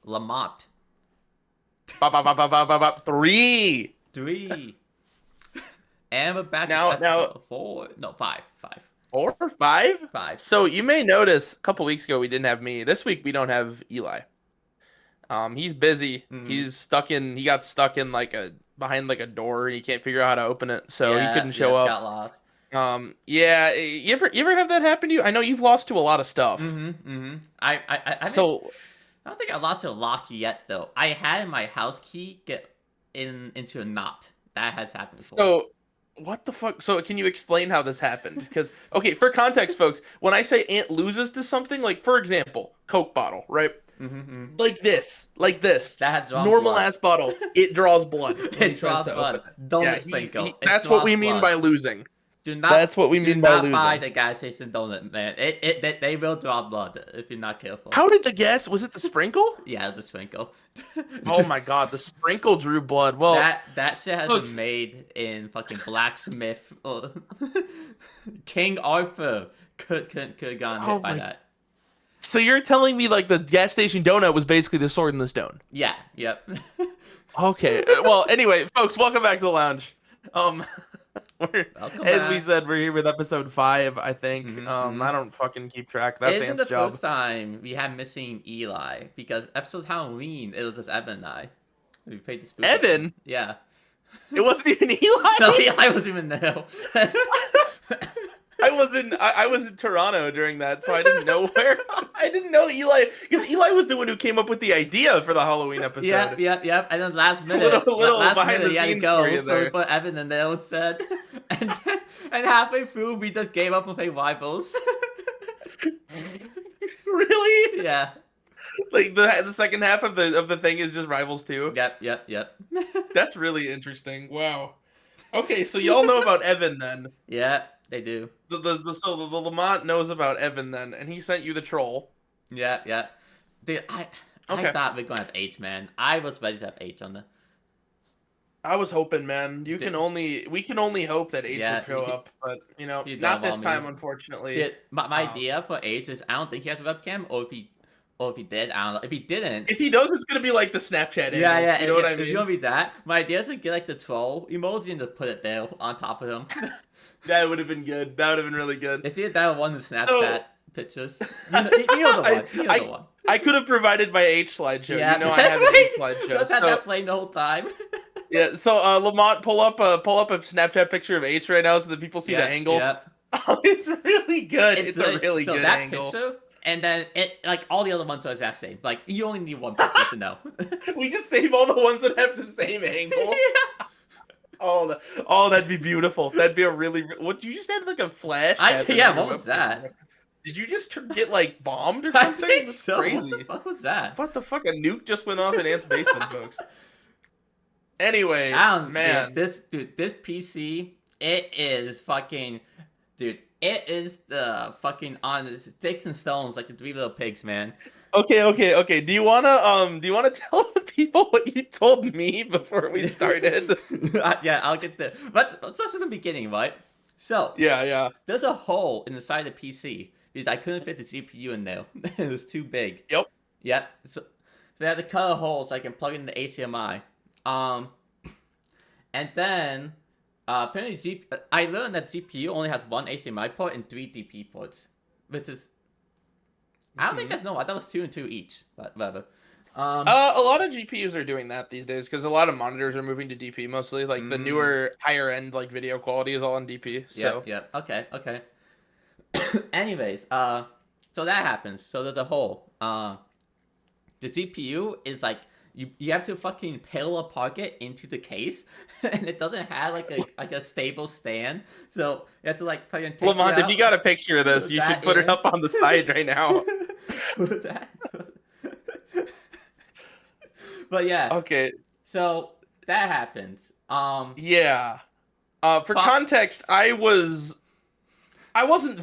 Lamont. Three. 3. And we're back with Now, episode 4. No, 5. 5. 4 or 5? 5. So you may notice a couple weeks ago we didn't have me. This week we don't have Eli. He's busy. Mm-hmm. He got stuck in like behind like a door and he can't figure out how to open it, so he Yeah, couldn't show yeah, up. got lost. Yeah, you ever have that happen to you? I know you've lost to a lot of stuff. Mm-hmm, mm-hmm. I think So, I don't think I lost a lock yet though. I had my house key get into a knot. That has happened before. so what the fuck? So can you explain how this happened? Because okay, for context, folks, when I say Ant loses to something, like for example, Coke bottle, right? Mm-hmm, mm-hmm. Like this, That has drawn normal blood. ass bottle, it draws blood when he It's tries draws to open blood. it. Yeah, Donut Cinco. It that's what draws we mean blood. by losing. Do That's not what we do mean by not buy losing. the gas station donut, man. They will draw blood if you're not careful. How did the guess? Was it the sprinkle? Yeah, the sprinkle. Oh my god, the sprinkle drew blood. Well, That shit has been folks, made in fucking blacksmith. King Arthur could have gotten oh hit by my. that. So you're telling me like the gas station donut was basically the sword in the stone? Yeah, yep. Okay. Well, anyway, folks, welcome back to the lounge. Um, Welcome as we back. said, we're here with episode 5, I think. Mm-hmm. I don't fucking keep track. It That's isn't the Ant's job. first time we had missing Eli because episode Halloween it was just Evan and I. We played the spooky. Evan? Yeah. It wasn't even No, Eli. Eli wasn't even there. I was in Toronto during that, so I didn't know where. I didn't know Eli because Eli was the one who came up with the idea for the Halloween episode. Yep. And then last minute, Little last behind minute the he had to scenes for go, you so we there. put Evan in there instead. And halfway through, we just gave up and played rivals. Really? Yeah. Like the second half of the thing is just Rivals 2. Yep. That's really interesting. Wow. Okay, so y'all know about Evan then. Yeah, they do. The Lamont knows about Evan then, and he sent you the troll. Yeah. Dude, I Okay. thought we were gonna have H, man. I was ready to have H on the. I was hoping, man. We can only hope that H Yeah, would show up, but he not don't this want me. time, unfortunately. Dude, my idea for H is I don't think he has a webcam, or if he did, I don't know. If he didn't, If he does, it's gonna be like the Snapchat angle. yeah, You know what I it's mean? gonna be that. My idea is to get like the troll emoji and just put it there on top of him. That would have been good. That would have been really good. It's either that or one of the Snapchat pictures. You know the one. You know the one. I could have provided my H slideshow. Yeah. You know I have an H slideshow. Just had that playing the whole time. Yeah, so Lamont, pull up a Snapchat picture of H right now so that people see the angle. Yeah. Oh, it's really good. It's a really so good that angle. picture, and then it like all the other ones are the exact same. Like you only need one picture to know. We just save all the ones that have the same angle. Yeah. Oh, that'd be beautiful. That'd be a really. What you just had like a flash? happen Yeah. on your What was webcam. that? Did you just get like bombed or I something? think That's so. crazy. What the fuck was that? What the fuck? A nuke just went off in Ant's basement, folks. Anyway, I don't, man. this PC, it is fucking, dude. It is the fucking on sticks and stones like the Three Little Pigs, man. Okay. Do you wanna tell the people what you told me before we started? Yeah, I'll get the. Let's start from the beginning, right? So Yeah. there's a hole in the side of the PC because I couldn't fit the GPU in there. It was too big. Yep. Yep. So I had to cut a hole so I can plug it in the HDMI. And then apparently I learned that GPU only has one HDMI port and 3 DP ports, which is I don't think that's normal. I thought it was 2 and 2 each, but whatever. A lot of GPUs are doing that these days because a lot of monitors are moving to DP mostly. Like the newer, higher end like video quality is all on DP. So Yep. Okay. Anyways, so that happens. So there's a hole. The CPU is like you have to fucking peel apart it into the case, and it doesn't have like a stable stand. So you have to like fucking take Lamont, it if out. you got a picture of this, Put you should that put it in. up on the side right now. Put that. But yeah, Okay. so that happens. Yeah. For Fuck. context, I wasn't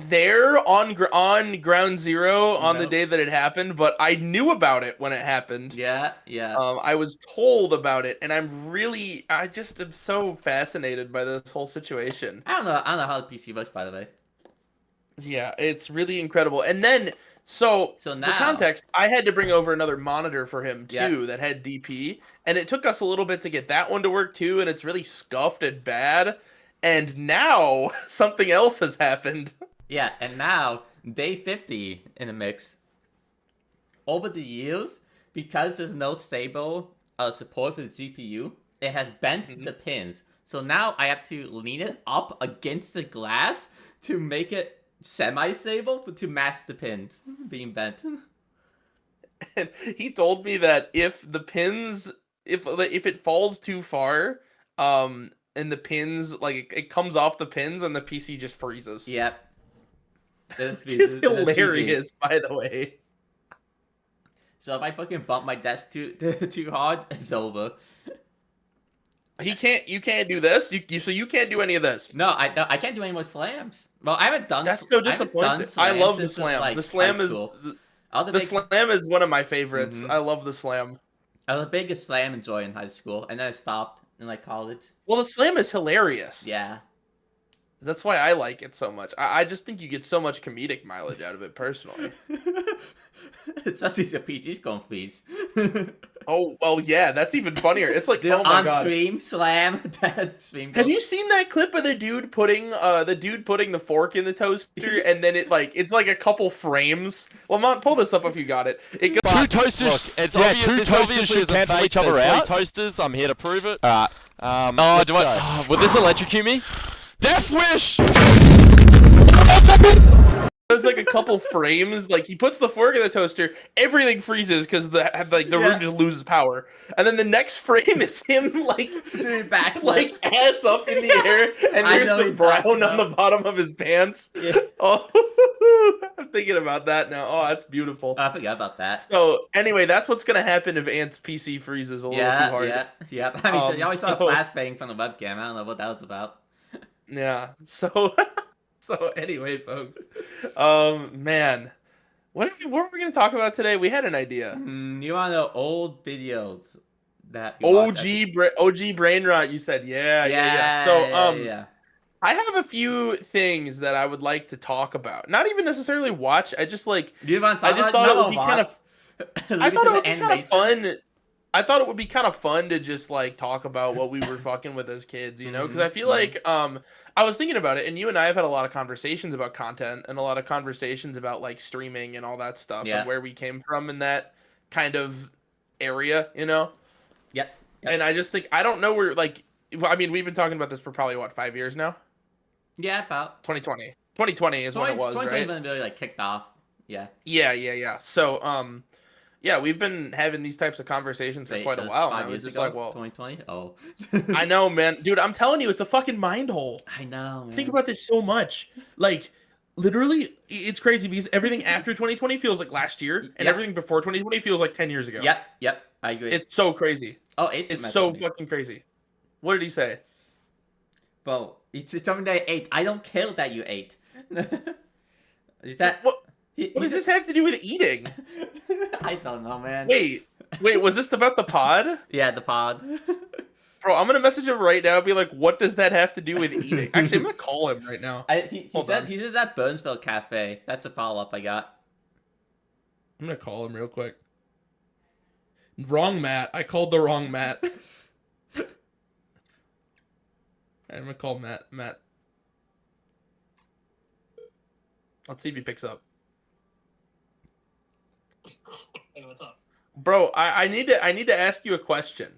there on ground zero on the Nope. day that it happened, but I knew about it when it happened. Yeah. I was told about it, and I just am so fascinated by this whole situation. I don't know how the PC works, by the way. Yeah, it's really incredible. And then, So, So for now, context, I had to bring over another monitor for him yeah, too that had DP, and it took us a little bit to get that one to work too, and it's really scuffed and bad. And now something else has happened. yeah, and now day 50 in the mix. Over the years, because there's no stable support for the GPU, it has bent the Mhm. pins. So now I have to lean it up against the glass to make it semi-stable to match the pins being bent. And he told me that if the pins, if it falls too far, and the pins like it comes off the pins and the PC just freezes. Yep, Which is that's GG. hilarious, by the way. So if I fucking bump my desk too hard, it's over. He can't. You can't do this. So you can't do any of this. No, I can't do any more slams. Well, That's so I haven't done disappointing. I slams love the since slam. The like high slam is school. I was a the big slam is one of my favorites. hmm I love the slam. I was a big slam enjoyer in high school, and then I stopped in like college. Well, the slam is hilarious. Yeah, That's why I like it so much. I just think you get so much comedic mileage out of it personally. especially the PG's going feeds. Oh well, yeah, that's even funnier. It's like, Do oh my on god. stream slam, that stream. Have Goes, you seen that clip of the dude putting the fork in the toaster and then it's like a couple frames? Lamont, pull this up if you got it. It goes Two toasters. Look, it's yeah, obvious, two this toasters obviously should is a cancel fake. each other There's out. 3 toasters. I'm here to prove it. All right. Oh, let's do I? go. Oh, will this electrocute me? Death wish. There's like a couple frames. Like he puts the fork in the toaster, everything freezes because the Yeah. room just loses power. And then the next frame is him like doing backflip. like ass up in the air, and I there's know some what you're talking brown on the about. bottom of his pants. Yeah. Oh, I'm thinking about that now. Oh, that's beautiful. I forgot about that. So anyway, that's what's gonna happen if Ant's PC freezes a little too hard. Yeah. I mean, you always saw a so- flashbang from the webcam. I don't know what that was about. Yeah. So so anyway, folks. Man. What were we gonna talk about today? We had an idea. You want to know old videos that you watched as OG brain rot. You said yeah. So yeah. I have a few things that I would like to talk about. Not even necessarily watch. I just like. Do you want to I talk just about thought it would be kind of. I thought it would be kind of fun. I thought it would be kind of fun to just like talk about what we were fucking with as kids, you know? Because I feel like I was thinking about it, and you and I have had a lot of conversations about content and a lot of conversations about like streaming and all that stuff Yeah. and where we came from in that kind of area, you know? Yep. And I just think I don't know where like I mean we've been talking about this for probably what 5 years now. Yeah, about 2020. 2020 is when it was, 2020 right? when it really like kicked off. Yeah. Yeah. So yeah, we've been having these types of conversations for Wait, quite a that was while. And 5 I was years just ago? like, well, 2020. Oh. I know, man. Dude, I'm telling you, it's a fucking mind hole. I know. Man. Think about this so much. Like, literally, it's crazy because everything after 2020 feels like last year, and Yep. everything before 2020 feels like 10 years ago. Yep. I agree. It's so crazy. oh, It's so fucking crazy. What did he say? Bro, it's something that I ate. I don't care that you ate. Is that What does this have to do with eating? I don't know, man. Wait, was this about the pod? Yeah, the pod. Bro, I'm gonna message him right now and be like, what does that have to do with eating? Actually, I'm gonna call him right now. He Hold said on. he's at that Burnsville cafe. That's a follow up I got. I'm gonna call him real quick. Wrong Matt. I called the wrong Matt. I'm gonna call Matt. Let's see if he picks up. Hey, what's up? Bro, I need to ask you a question.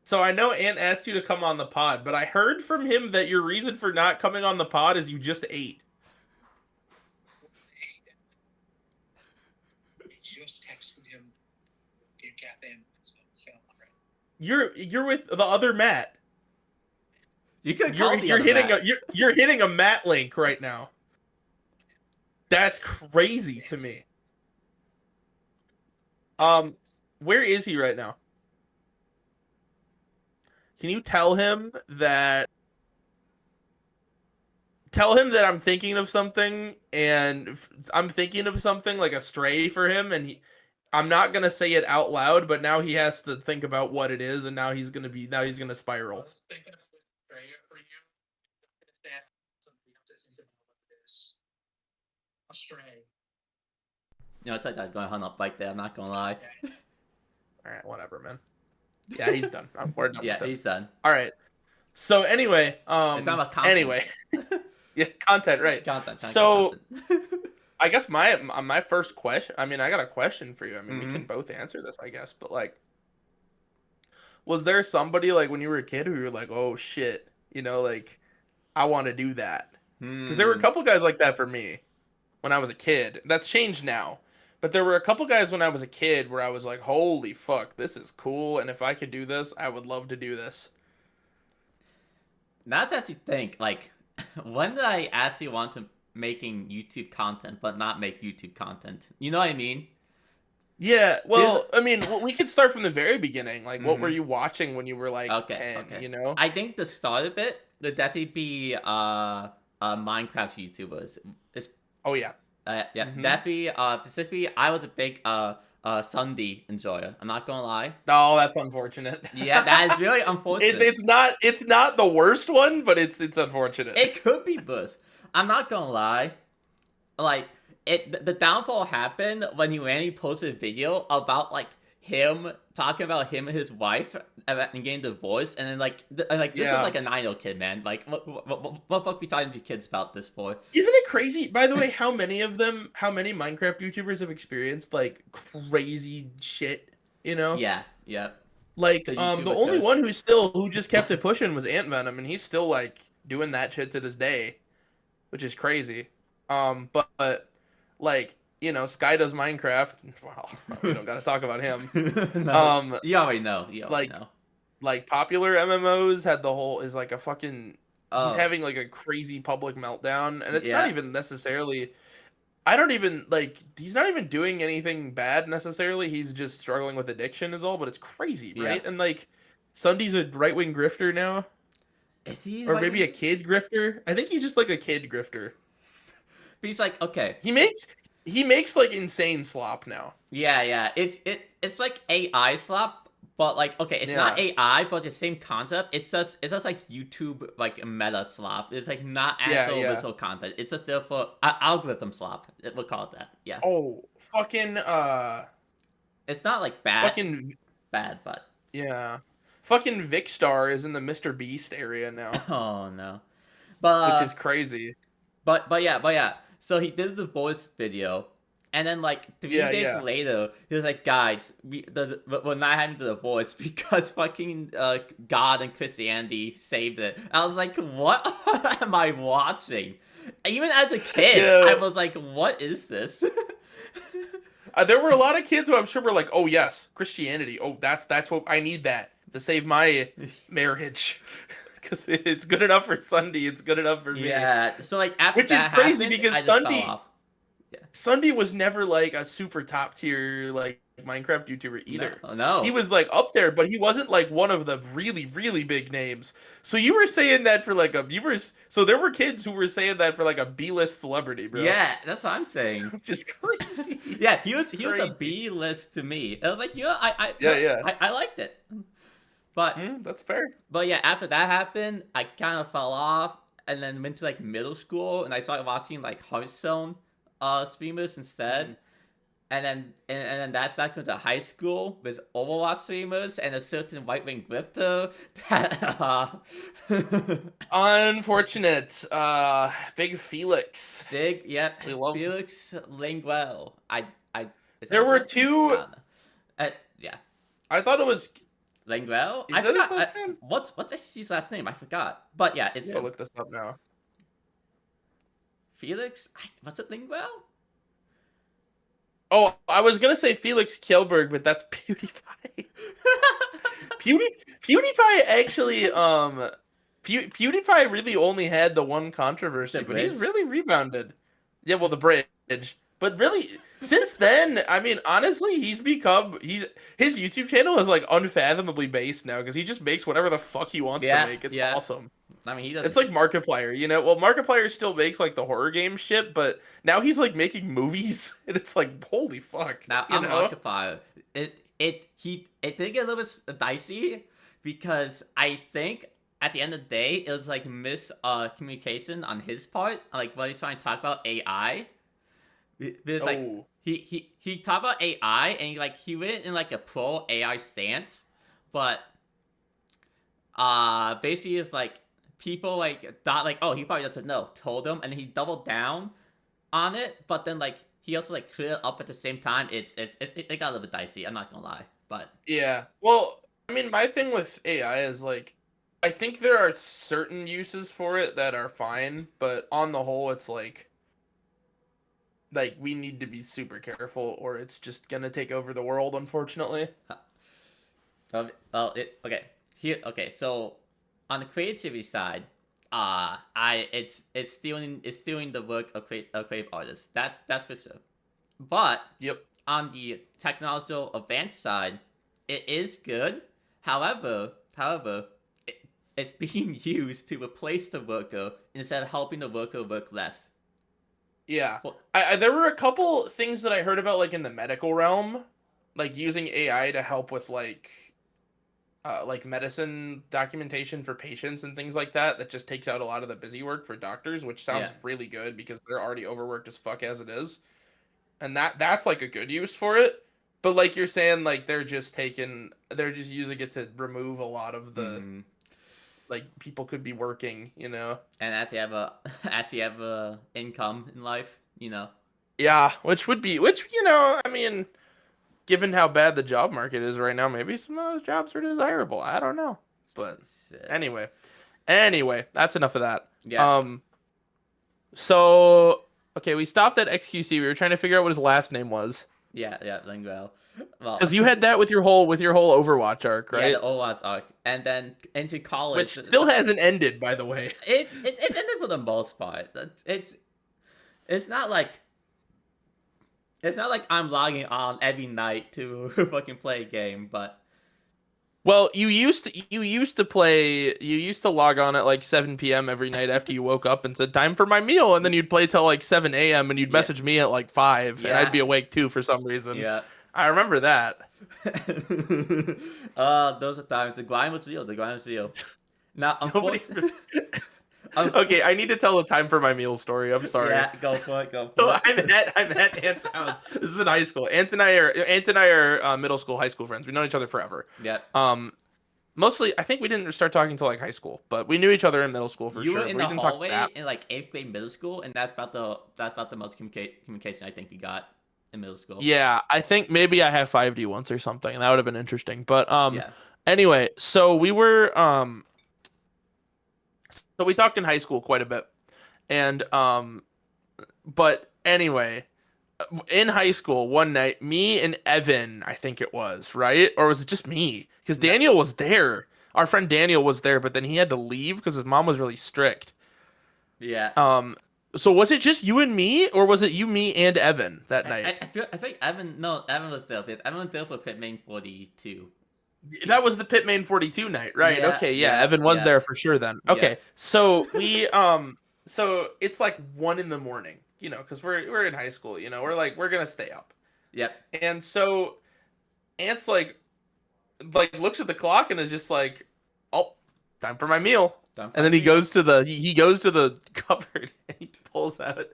So I know Ant asked you to come on the pod, but I heard from him that your reason for not coming on the pod is you just ate. I just texted him the cafe and so already. You're with the other Matt. You could You're call the you're other hitting Matt. you're hitting a Matt link right now. That's crazy to me. Where is he right now? Can you tell him that I'm thinking of something and I'm thinking of something like a stray for him and I'm not going to say it out loud, but now he has to think about what it is and now he's going to I spiral. was thinking of a stray for you. That something else isn't about what it is. A stray. it's like that going hunt up bike there. I'm not gonna lie. All right, whatever, man. Yeah, he's done. We're done Yeah, with him. he's done. All right. So anyway, We're talking about content. anyway, yeah, content, right? Content. So Content. I guess my first question. I mean, I got a question for you. I mean, we Mhm. can both answer this, I guess. But like, was there somebody like when you were a kid who you were like, oh shit, like I want to do that? Because there were a couple guys like that for me when I was a kid. That's changed now. But there were a couple guys when I was a kid where I was like, holy fuck, this is cool. And if I could do this, I would love to do this. Now that you think, like, when did I actually want to making YouTube content, but not make YouTube content? You know what I mean? Yeah, well, I mean, we could start from the very beginning. Like, what were you watching when you were like 10, Okay. you know? I think the start of it would definitely be Minecraft YouTubers. It's Oh, yeah. yeah, Mhm. definitely. Specifically, I was a big Sunday enjoyer. I'm not gonna lie. Oh, that's unfortunate. Yeah, that is really unfortunate. It's not the worst one, but it's unfortunate. It could be worse. I'm not gonna lie. Like the downfall happened when he randomly posted a video about like him talking about him and his wife and getting divorced, and then this is like a 9-year-old kid, man. Like what the fuck we talking to kids about this for? Isn't it crazy? By the way, how many Minecraft YouTubers have experienced like crazy shit? Yeah. Like The the YouTuber only curse. one who just kept it pushing was Ant Venom, and he's still like doing that shit to this day, which is crazy. But like Sky does Minecraft. Well, we don't got to talk about him. No, you already know. Like popular MMOs had the whole is like a fucking. He's Oh, having like a crazy public meltdown, and it's Yeah. not even necessarily. I don't even like. He's not even doing anything bad necessarily. He's just struggling with addiction, is all. But it's crazy, Yeah. right? And like, Sunday's a right wing grifter now, is he? or maybe a kid grifter. I think he's just like a kid grifter. But he's like, okay. He makes like insane slop now. Yeah. It's like AI slap, but like okay, it's not Yeah. AI, but the same concept. It's just like YouTube like meta slap. It's like not actual Yeah. visual content. It's just therefore algorithm slap. We'll call it that. Yeah. Oh, fucking It's not like bad, fucking but yeah. Fucking Vicstar is in the Mr. Beast area now, oh no. But which is crazy. But yeah. So he did the voice video, and then like 3 days Yeah. later, he was like, "Guys, we're not having the voice because fucking God and Christianity saved it." I was like, "What am I watching?" Even as a kid, Yeah. I was like, "What is this?" There were a lot of kids who I'm sure were like, "Oh yes, Christianity. Oh, that's what I need that to save my marriage." Because it's good enough for Sunday, it's good enough for me. Yeah. So like after Which is that crazy happened, because I just fell Sunday off. Sunday was never like a super top tier like Minecraft YouTuber either. No. He was like up there, but he wasn't like one of the really, really big names. So you were saying that for like so there were kids who were saying that for like a B-list celebrity, bro. Yeah, that's what I'm saying. Which is crazy. Yeah, he was a crazy. B list to me. I was like, Yeah. I liked it. But That's fair. but yeah, after that happened, I kind of fell off, and then went to like middle school, and I started watching like Hearthstone streamers instead. And then that started going to high school with Overwatch streamers and a certain right wing grifter that Unfortunate. Big Felix. big We love Felix Linguel. Is There that were his name? two. I don't know. Yeah. I thought it was. Linguel? Is I that his forgot. last name? What's his last name? I forgot. But yeah, it's I'll look this up now. Felix. What's it? Linguel? Oh, I was gonna say Felix Kjellberg, but that's PewDiePie. PewDiePie actually, PewDiePie really only had the one controversy, The but he's bridge? really rebounded. Yeah, well, the bridge. But really, since then, I mean, honestly, his YouTube channel is like unfathomably based now because he just makes whatever the fuck he wants to make. It's awesome. I mean, he doesn't. It's like Markiplier, you know? Well, Markiplier still makes like the horror game shit, but now he's like making movies, and it's like, holy fuck. Now you I'm know? Markiplier. It did get a little bit dicey because I think at the end of the day it was like communication on his part, like when he's trying to talk about AI. Because like he talked about AI and he went in like a pro AI stance, but basically it's like people like thought like, oh, he probably doesn't know, told him, and he doubled down on it, but then like he also like cleared it up at the same time. It got a little bit dicey, I'm not gonna lie. But yeah. Well, I mean, my thing with AI is like, I think there are certain uses for it that are fine, but on the whole, it's like we need to be super careful, or it's just gonna take over the world, unfortunately. Okay. Here, okay. So on the creativity side, it's stealing the work of creative artists. That's for sure. But Yep. on the technological advanced side, it is good. However, it's being used to replace the worker instead of helping the worker work less. Yeah. Well, There were a couple things that I heard about, like in the medical realm, like using AI to help with like medicine documentation for patients and things like that. That just takes out a lot of the busy work for doctors, which sounds yeah. really good because they're already overworked as fuck as it is. And that's like a good use for it. But like you're saying, like they're just using it to remove a lot of the Mhm. like people could be working, you know. And actually have a income in life, you know. Yeah, which you know, I mean, given how bad the job market is right now, maybe some of those jobs are desirable. I don't know. But Shit. anyway, that's enough of that. Yeah. So okay, we stopped at XQC. We were trying to figure out what his last name was. Yeah, Linguel. Well, Because you had that with your whole Overwatch arc, yeah, right? the Overwatch arc, and then into college. Which still hasn't ended, by the way. It's ended for the most part. It's not like I'm logging on every night to fucking play a game, but Well, you used to log on at like 7 p.m. every night after you woke up and said time for my meal, and then you'd play till like 7 a.m. and you'd Yeah. message me at like 5, and I'd be Yeah. awake too for some reason. yeah. I remember that. Those are times. The grind was real. The grind was real. Now, Nobody. unfortunately, Okay, I need to tell the time for my meal story. I'm sorry. yeah, go for it. Go for So it. I'm at Ant's house. This is in high school. Ant and I are middle school, high school friends. We've known each other forever. Yeah. Mostly, I think we didn't start talking until like high school, but we knew each other in middle school for You sure. were in But we the didn't talk hallway that. in like 8th grade middle school, and that's about the most communication I think we got in middle school. Yeah, I think maybe I have 5D once or something. That would have been interesting. But Yeah. anyway, so we were so we talked in high school quite a bit. And but anyway, in high school one night, me and Evan, I think it was, right? Or was it just me? Because Daniel was there. Our friend Daniel was there, but then he had to leave because his mom was really strict. Yeah. So was it just you and me, or was it you, me, and Evan that night? I think Evan was there. Evan was there for Pitman 42. That was the Pitman 42 night, right? Yeah, Okay, yeah, yeah, Evan was yeah. there for sure then. Yeah. Okay, so we so it's like 1 a.m, you know, because we're in high school, you know, we're gonna stay up. Yep. And so Ant's like looks at the clock and is just like, oh, time for my meal. And then he goes to the cupboard and he pulls out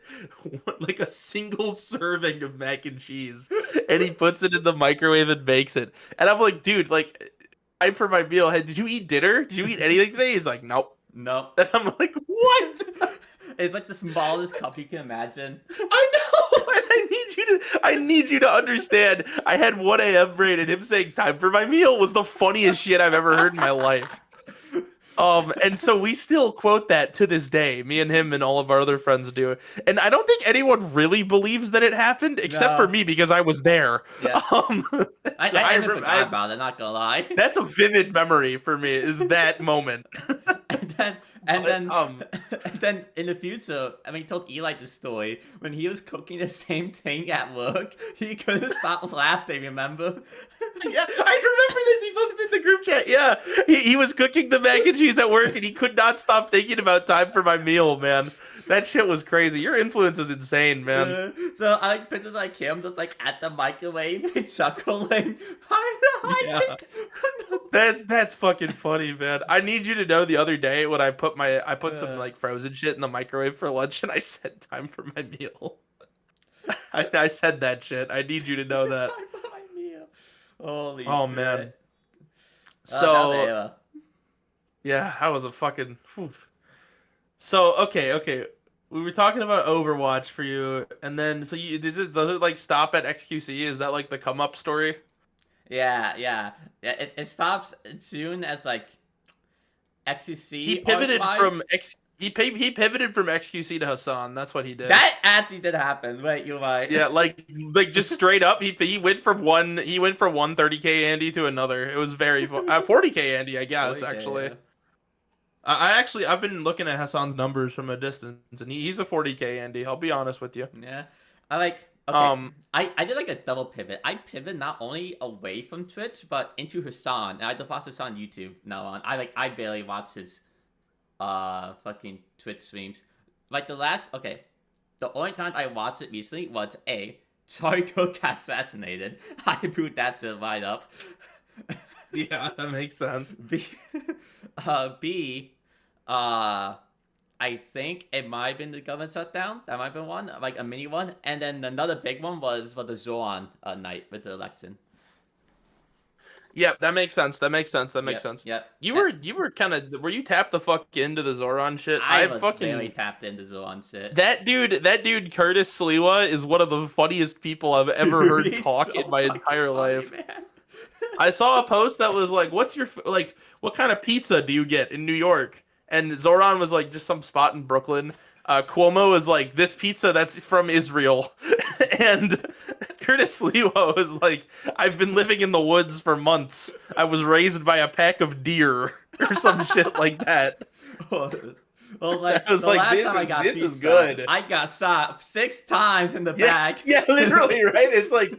like a single serving of mac and cheese and he puts it in the microwave and makes it. And I'm like, dude, like, time for my meal. Hey, did you eat dinner? Did you eat anything today? He's like, nope. Nope. And I'm like, what? It's like the smallest cup you can imagine. I know. And I need you to understand. I had 1 a.m. brain, and him saying time for my meal was the funniest shit I've ever heard in my life. And so we still quote that to this day. Me and him and all of our other friends do. And I don't think anyone really believes that it happened, except for me because I was there. Yeah. I forgot about it, not gonna lie. That's a vivid memory for me, is that moment. And then in the future, I mean, he told Eli the story when he was cooking the same thing at work. He couldn't stop laughing. Remember? Yeah, I remember this. He posted in the group chat. Yeah, he was cooking the mac and cheese at work, and he could not stop thinking about time for my meal. Man, that shit was crazy. Your influence is insane, man. So I like pictures like him just like at the microwave chuckling. Yeah. That's fucking funny, man. I need you to know the other day when I put some like frozen shit in the microwave for lunch and I said time for my meal. I said that shit. I need you to know that. Holy Oh shit. man. That was the So era. yeah, I was a fucking. Whew. So okay. We were talking about Overwatch for you, and then so does it like stop at XQC? Is that like the come up story? Yeah. It stops as soon as like He XCC arc pivoted wise. from he pivoted from XQC to Hassan. That's what he did. That actually did happen. Wait, you're right. Yeah, like just straight up, he went from one 30K Andy to another. It was very 40K Andy, I guess 40K, actually. yeah. I've been looking at Hassan's numbers from a distance, and he's a 40K Andy. I'll be honest with you. Yeah. I like okay. Um, I did like a double pivot. I pivoted not only away from Twitch but into Hassan. And I just watch Hassan on YouTube now on. I barely watch his fucking Twitch streams. Like the only time I watched it recently was A, Chariko got assassinated. I proved that shit right up. yeah, that makes sense. B, I think it might have been the government shutdown. That might have been one, like a mini one. And then another big one was the Zoran night with the election. Yep, that makes sense. That makes sense. Yep. You were kind of were you tapped the fuck into the Zoran shit? I was very tapped into Zoran shit. That dude Curtis Sliwa is one of the funniest people I've ever heard talk so in my entire funny, life. Man. I saw a post that was like, "What's your what kind of pizza do you get in New York?" And Zoran was like, "Just some spot in Brooklyn." Cuomo is like, "This pizza that's from Israel," and Curtis Sliwa was like, "I've been living in the woods for months. I was raised by a pack of deer or some shit like that." Well, like I was the like, last this time I is- got this is pizza, good. I got shot 6 times in the back. Yeah, literally, right? It's like,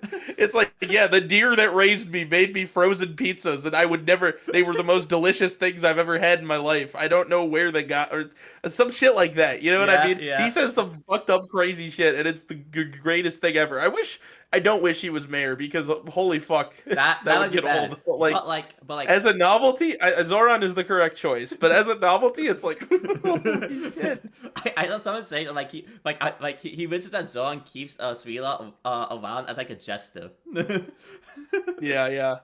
yeah, the deer that raised me made me frozen pizzas, and I would never. They were the most delicious things I've ever had in my life. I don't know where they got or some shit like that. You know what I mean? Yeah. He says some fucked up crazy shit, and it's the greatest thing ever. I don't wish he was mayor because holy fuck, That would would be get bad. old. But like as a novelty, Zoran is the correct choice, but as a novelty, it's like, holy shit. I know someone saying like he wishes that Zoran keeps Srila around as like a jester. Yeah.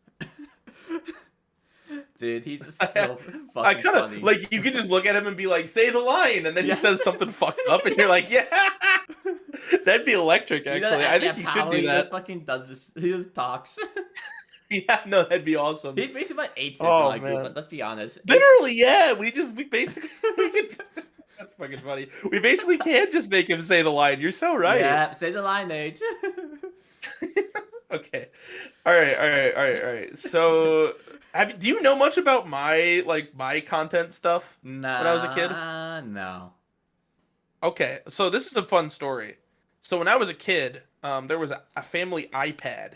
Dude, he's just so fucking I kind funny. of like you can just look at him and be like, "Say the line," and then Yeah. he says something fucked up, and you're like, "Yeah, that'd be electric." He doesn't Actually, I think he should do He just that. fucking does this. He just talks. Yeah, no, that'd be awesome. He's basically about 8 Oh, in my group. man. Let's be honest. Literally, yeah. We basically that's fucking funny. We basically can't just make him say the line. You're so right. Yeah, say the line, Nate. Okay. All right. So, do you know much about my content stuff Nah, when I was a kid? No. Okay, so this is a fun story. So when I was a kid, there was a family iPad,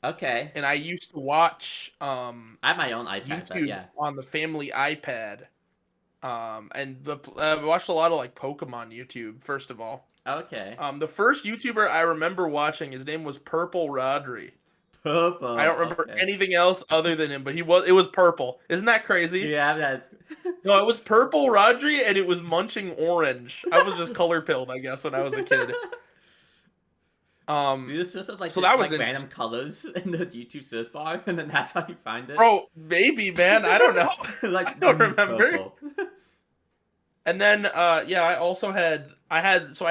Okay. and I used to watch I have my own iPad, but YouTube yeah. on the family iPad, and I watched a lot of like Pokemon YouTube. First of all, Okay. the first YouTuber I remember watching, his name was Purple Rodri. Purple. I don't remember okay. anything else other than him, but it was purple. Isn't that crazy? Yeah, that's. No, it was Purple Rodri, and it was Munching Orange. I was just color pilled, I guess, when I was a kid. It's just like So that was random colors in the YouTube search bar, and then that's how you find it. Bro, maybe, man. I don't know. like I don't remember. purple. And then yeah, I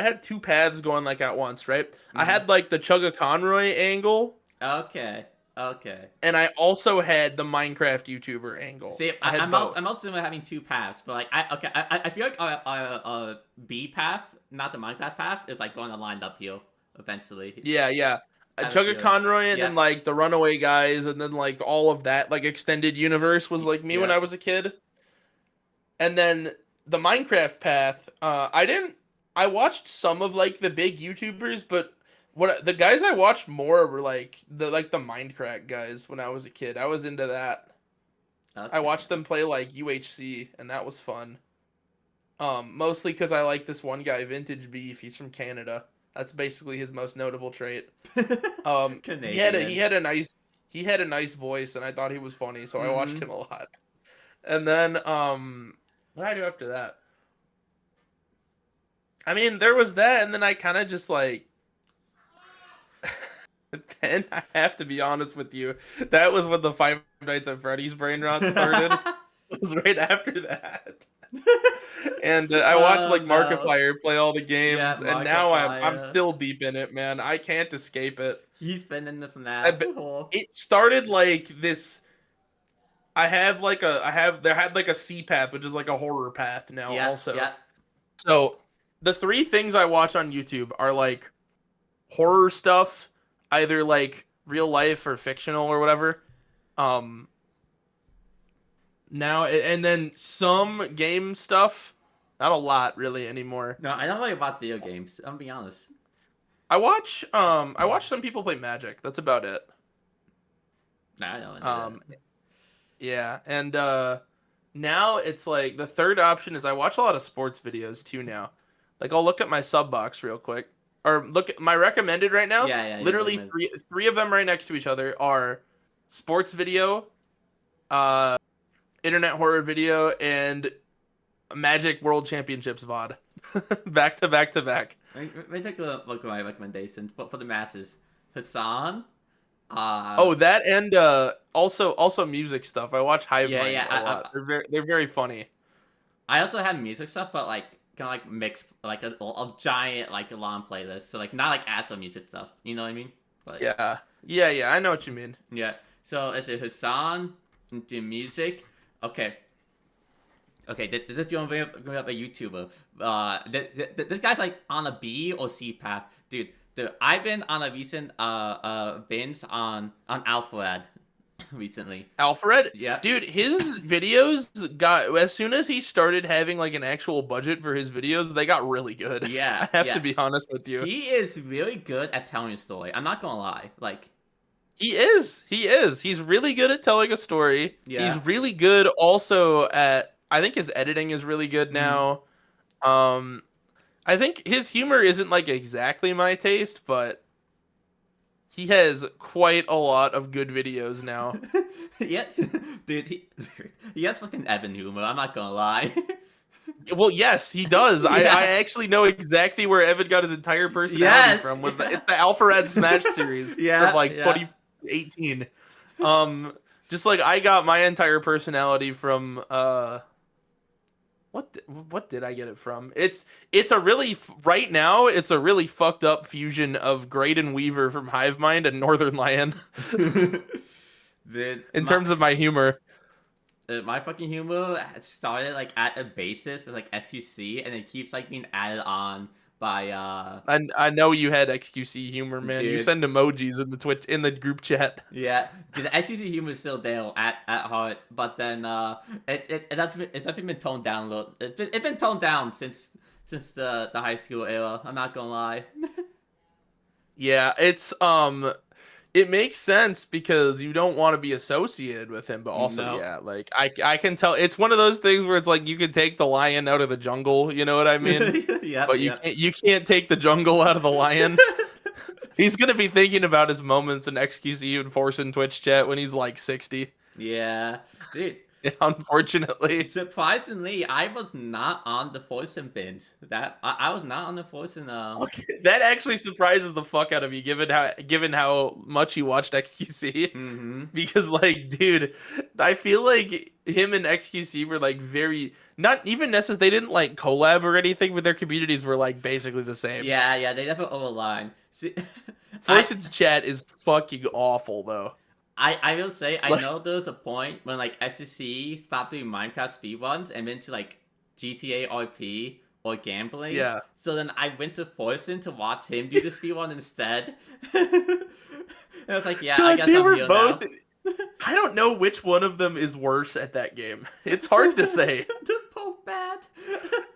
had two paths going like at once, right? I had like the Chugga Conroy angle, Okay. and I also had the Minecraft YouTuber angle. See, I'm also having two paths, but like I feel like our B path, not the Minecraft path, is like going to line uphill eventually. Yeah. I have a Chugga feeling. Conroy, and Yeah. then like the Runaway Guys, and then like all of that like extended universe was like me when Yeah. I was a kid. And then the Minecraft path, I watched some of like the big YouTubers, but the guys I watched more were like the Minecraft guys when I was a kid. I was into that. Okay. I watched them play like UHC, and that was fun. Mostly because I like this one guy, Vintage Beef. He's from Canada. That's basically his most notable trait. Canadian. He had a nice voice, and I thought he was funny, so I watched Mhm. him a lot. And then what did I do after that? I mean, there was that, and then I kind of just like Then I have to be honest with you, that was when the Five Nights at Freddy's brain rot started. It was right after that. And I watched Oh like no. Markiplier play all the Yeah, games, and now I'm Markiplier. still deep in it, man. I can't escape it. He's been in the I FNAF be- whole. it started like this. There had like a C path, which is like a horror path now Yeah, also. yeah. So the three things I watch on YouTube are like horror stuff, either like real life or fictional or whatever. Um Now and then some game stuff. Not a lot really anymore. No, I don't really about video games. I'm being honest. I watch some people play Magic. That's about it. Nah, I don't do Um that. yeah, and now it's like the third option is I watch a lot of sports videos too now. Like I'll look at my sub box real quick. Or look at my recommended right now. Yeah, you Literally recommend. three of them right next to each other are sports video, uh internet horror video, and Magic World Championships VOD. Back to back to back. Let me take a look at my recommendations. But for the matches, Hassan. Oh, that and also music stuff. I watch Hive Yeah, Mind yeah. a lot. They're very funny. I also have music stuff, but like kind of like mixed, like a giant like alarm playlist. So like not like actual music stuff. You know what I mean? But Yeah. I know what you mean. yeah. So it's a Hassan into music. Okay. Okay, this is going to bring up a YouTuber. This guy's like on a B or C path, dude. I've been on a recent binge on Alfred recently. Alfred, Yeah, dude, his videos got as soon as he started having like an actual budget for his videos, they got really good. yeah, I have to yeah. be honest with you. He is really good at telling a story. I'm not gonna lie. Like, He is. He is. He's really good at telling a story. He's yeah. really good also at I think his editing is really good Mhm. now. Um I think his humor isn't like exactly my taste, but he has quite a lot of good videos now. Yeah, dude, he has fucking Evan humor. I'm not gonna lie. Well, yes, he does. I Yeah. actually know exactly where Evan got his entire personality Yes. from. It's the Alpharad Smash series from Yeah, like yeah. 2018. Um, just like I got my entire personality from what did I get it from? It's a really right now it's a really fucked up fusion of Graydon Weaver from Hive Mind and Northern Lion Dude, in terms of my humor. my fucking humor started like at a basis with like FCC, and it keeps like being added on by I know you had XQC humor, man. You dude. send emojis in the Twitch in the group chat. Yeah, dude, the FCC humor is still there at heart, but then it's actually been toned down a little. It's been toned down since the high school era. I'm not gonna lie. Yeah, it makes sense because you don't want to be associated with him, but also No. yeah, like I can tell it's one of those things where it's like you can take the lion out of the jungle, you know what I mean? Yep, But yep. you can't take the jungle out of the lion. He's gonna be thinking about his moments in XQC and Force in Twitch chat when he's like 60. Yeah, dude. Unfortunately. Surprisingly, I was not on the Fortune binge. I was not on the Fortune. Okay, that actually surprises the fuck out of you, given how much you watched XQC. Mm-hmm. Because like, dude, I feel like him and XQC were like very not even necessarily they didn't like collab or anything, but their communities were like basically the same. Yeah, they definitely overline. See, I Force's chat is fucking awful though. I will say I Like, know there was a point when like FCC stopped doing Minecraft speedruns and went to like GTA RP or gambling. yeah. So then I went to Fortune to watch him do the speedrun instead. And I was like, yeah, I God, guess they I'm were here both now. I don't know which one of them is worse at that game. It's hard to say. They're both bad.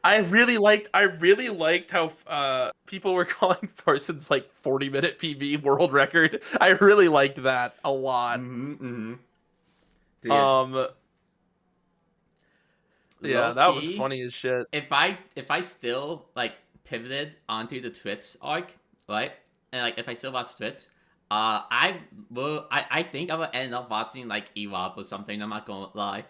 I really liked how people were calling Parsons like 40-minute PB world record. I really liked that a lot. Mm-hmm. Dude, Um yeah, low that was key. funny as shit. If I still like pivoted onto the Twitch arc, right? And like if I still watch Twitch, I think I would end up watching like Ewop or something. I'm not gonna lie.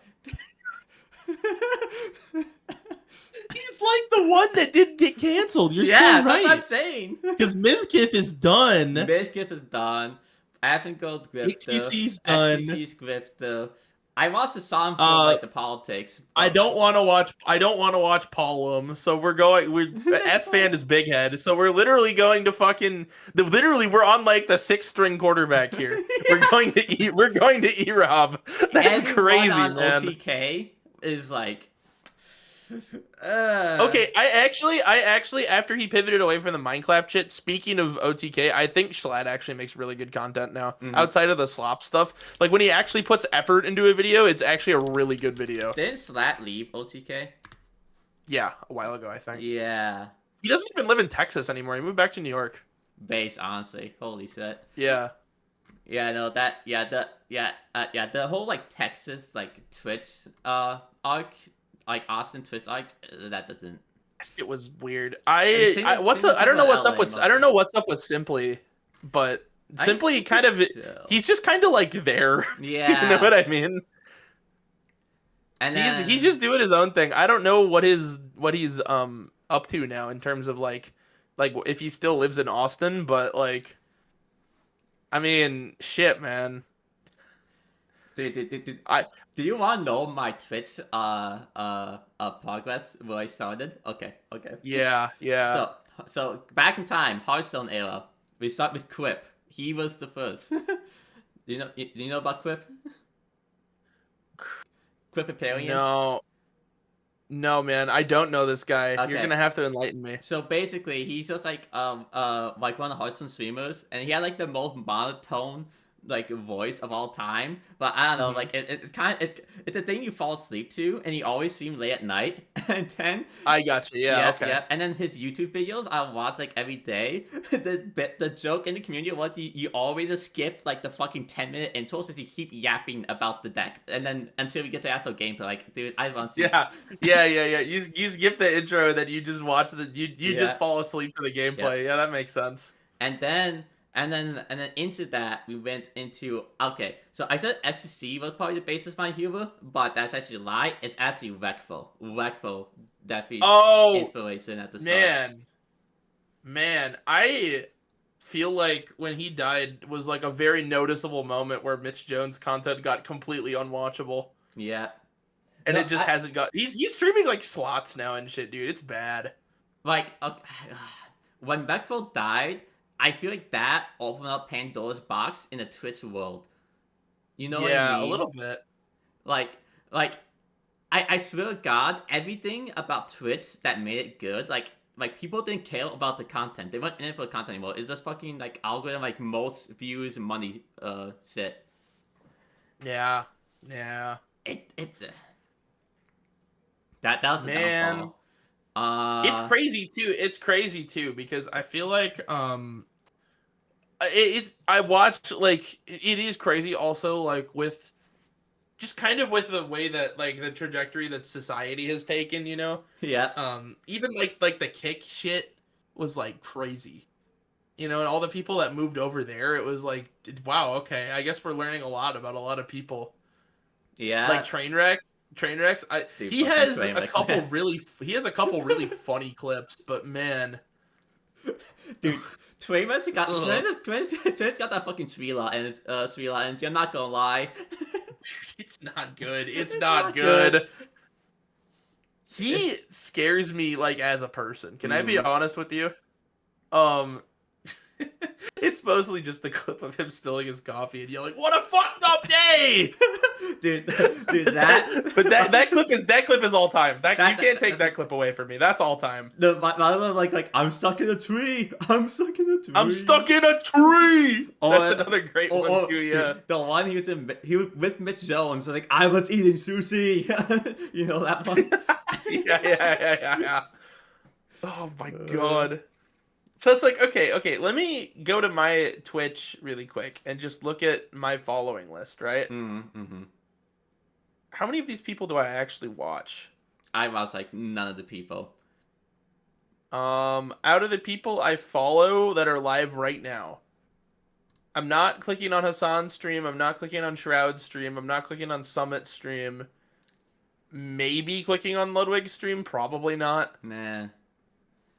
He's like the one that didn't get canceled. You're yeah, so that's what I'm right. saying. Because Mizkif is done. Mizkif is done. Ashen Gold Grifter. XQC's done. XQC's Grifter. I watched the song for like the politics. I don't want to watch. I don't want to watch Paulum. So we're going. We S fan is Big Head. So we're literally going to fucking. Literally, we're on like the 6th string quarterback here. We're going to eat. We're going to E-Rob. That's Everyone crazy, on man. OTK is like. Okay, I actually, after he pivoted away from the Minecraft shit, speaking of OTK, I think Schlatt actually makes really good content now. Outside of the slop stuff. Like, when he actually puts effort into a video, it's actually a really good video. Didn't Slat leave OTK? Yeah, a while ago, I think. Yeah. He doesn't even live in Texas anymore. He moved back to New York. Base, honestly. Holy shit. Yeah. Yeah, no, that, the whole, like, Texas, like, Twitch, arc, like, Austin Twitch arc, that doesn't. It was weird. I don't know what's up with, I don't know what's up with Simply, but Simply kind of, he's just kind of, like, there. Yeah. You know what I mean? And he's just doing his own thing. I don't know what he's up to now in terms of, like, if he still lives in Austin, but, like, I mean, shit, man. Do you want to know my Twitch progress where I started? Okay. Yeah. So back in time, Hearthstone era, we start with Quip. He was the first. Do you know about Quip? Quipiparian? No, man, I don't know this guy. Okay. You're gonna have to enlighten me. So basically, he's just like one of the Hearthstone streamers, and he had like the most monotone like voice of all time. But I don't know, like it's a thing you fall asleep to, and he always streamed late at night. And then I got you. Yeah. Okay. Yeah. And then his YouTube videos I watch like every day. The joke in the community was you always just skip like the fucking 10-minute intros as you keep yapping about the deck, and then until we get to actual gameplay, like, dude, I want to. Yeah. You skip the intro, then you just watch you just fall asleep to the gameplay. Yeah, that makes sense. And then into that we went into so I said XC was probably the basis of my humor, but that's actually a lie. It's actually Rekfo definitely inspiration at the start. Man, I feel like when he died was like a very noticeable moment where Mitch Jones' content got completely unwatchable. Yeah. And it just hasn't got. He's streaming like slots now and shit, dude. It's bad. Like, when Rekfo died, I feel like that opened up Pandora's box in the Twitch world. You know what I mean? A little bit. Like, I swear to God, everything about Twitch that made it good, like people didn't care about the content. They weren't in it for the content anymore. It's just fucking like algorithm, like most views and money, shit. Yeah. That was a downfall. It's crazy too because I feel like I watched, like, it is crazy also, like, with just kind of with the way that, like, the trajectory that society has taken, you know? Yeah. Even like the kick shit was like crazy. You know, and all the people that moved over there, it was like, wow, okay, I guess we're learning a lot about a lot of people. Yeah. Like Trainwreck. Dude, he has a couple really funny clips, but man, dude, Trainwreck got that fucking Srila and I'm not gonna lie. It's not good. It's not good. He scares me, like, as a person. Can I be honest with you? It's mostly just the clip of him spilling his coffee and yelling, "What a fucked up day!" dude, that. But that clip is all time. You can't take that clip away from me. That's all time. No, my like I'm stuck in a tree. I'm stuck in a tree. That's another great one too. Yeah, dude, the one he was with Mitch Jones. So like, I was eating sushi. You know that one. yeah. Oh my god. So it's like, okay, let me go to my Twitch really quick and just look at my following list, right? Mm-hmm. How many of these people do I actually watch? I was like, none of the people. Out of the people I follow that are live right now, I'm not clicking on Hassan's stream, I'm not clicking on Shroud's stream, I'm not clicking on Summit's stream. maybe clicking on Ludwig's stream, probably not. Nah.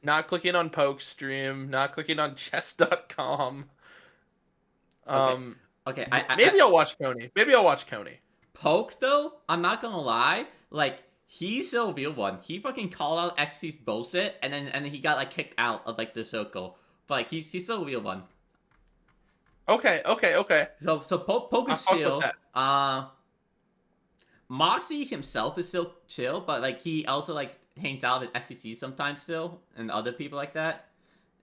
Not clicking on Poke's stream, not clicking on chess.com. Okay. Maybe I'll watch Coney. Maybe I'll watch Coney. Poke though, I'm not gonna lie, like he's the real one. He fucking called out XT's bullshit, and then he got like kicked out of like the circle. But like he's still the real one. Okay. So Poke is fuck with chill. that. Moxie himself is still chill, but like he also like hangs out with XTC sometimes still, and other people like that.